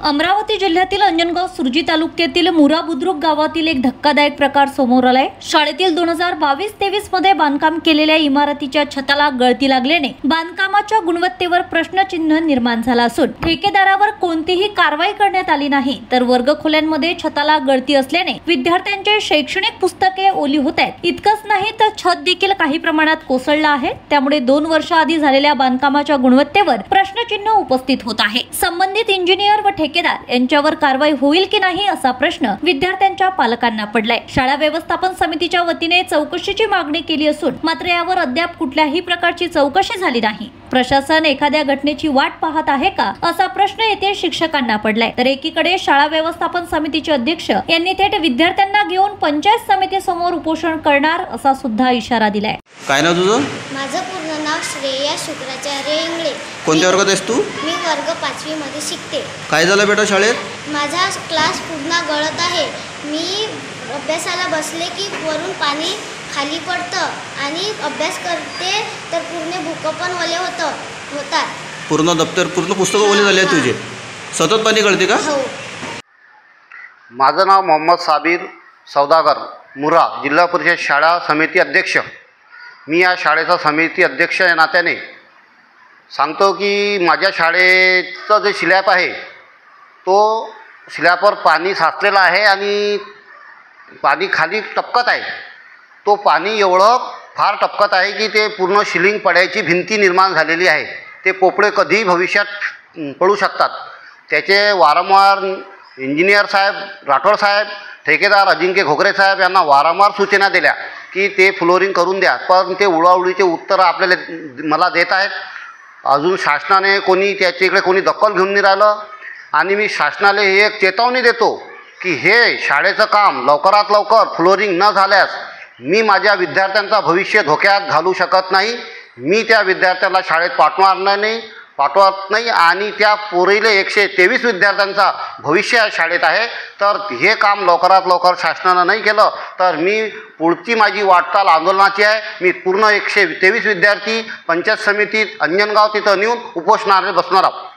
अमरावती जिल्ह्यातील अंजनगाव सुरजी तालुक्यातील मुरा बुद्रुक गावातील एक धक्कादायक प्रकार समोर आलाय। शाळेतील 2022-23 मध्ये बांधकाम केलेल्या इमारतीच्या छताला गळती लागल्याने बांधकामाच्या गुणवत्तेवर प्रश्नचिन्ह निर्माण झाला असून ठेकेदारावर कोणतीही कारवाई करण्यात आली नाही। तर वर्गखोल्यांमध्ये छताला गळती असल्याने विद्यार्थ्यांचे शैक्षणिक पुस्तके ओली होत आहेत। इतकंच नाही तर छत देखील काही प्रमाणात कोसळलं आहे। त्यामुळे 2 वर्ष आधी झालेल्या बांधकामाच्या गुणवत्तेवर प्रश्नचिन्ह उपस्थित होत आहे। संबंधित इंजिनियर व ठेकेदार यांच्यावर कारवाई होईल की नाही असा प्रश्न विद्यार्थ्यांच्या पालकांना पडलाय। शाळा व्यवस्थापन समितीच्या वतीने चौकशीची मागणी केली असून मात्र यावर अद्याप कुठल्याही प्रकारची चौकशी झाली नाही। प्रशासन एखाद्या घटनेची वाट पाहत आहे का असा प्रश्न येथे शिक्षकांना पडलाय। तर एकीकडे शाळा व्यवस्थापन समितीचे अध्यक्ष यांनी थेट विद्यार्थ्यांना घेऊन पंचायत समितीसमोर उपोषण करणार असा सुद्धा इशारा दिलाय। काय नाव तुझं? माझं पूर्ण नाव श्रेया शुक्राचार्य इंगळे। कोणत्या वर्गात आहेस तू? मी वर्ग 5वी मध्ये शिकते। काय झालं बेटा शाळेत? माझा क्लास पूर्ण गळत आहे। मी अभ्यासाला बसले की वरून पाणी खाली पडतं आणि अभ्यास करते तर पूर्ण बुक पण ओले होतात। पूर्ण दप्तर पूर्ण पुस्तकं ओले झाले तुझे? सतत पाणी गळते का? हो। माझं नाव मोहम्मद साबिर सौदागर, मुरा जिल्हा परिषद शाळा समिती अध्यक्ष। मी या शाळेचा समिती अध्यक्ष या नात्याने सांगतो की माझ्या शाळेचं जे स्लॅब आहे तो स्लॅबवर पाणी साचलेलं आहे आणि पाणी खाली टपकत आहे। तो पाणी एवढं फार टपकत आहे की ते पूर्ण शिलिंग पडायची भिंती निर्माण झालेली आहे। ते पोपळे कधीही भविष्यात पडू शकतात। त्याचे वारंवार इंजिनियर साहेब, राठोड साहेब, ठेकेदार अजिंक्य घोगरे साहेब यांना वारंवार सूचना दिल्या की ते फ्लोरिंग करून द्या, पण ते उडाउडीचे उत्तरं मला देत आहेत। अजून शासनाने त्याच्याकडे कोणी दखल घेऊन नाही राहिलं आणि मी शासनाला ही एक चेतावणी देतो की हे शाळेचं काम लवकरात लवकर फ्लोरिंग न झाल्यास मी माझ्या विद्यार्थ्यांचा भविष्य धोक्यात घालू शकत नाही। मी त्या विद्यार्थ्याला शाळेत पाठवत नाही आणि त्या पोरीले 123 विद्यार्थ्यांचा भविष्य या शाळेत आहे। तर हे काम लवकरात लवकर शासनानं नाही केलं तर मी पुढची माझी वाटचाल आंदोलनाची आहे। मी पूर्ण 123 विद्यार्थी पंचायत समितीत अंजनगाव तिथं नेऊन उपोषणाला बसणार आहोत।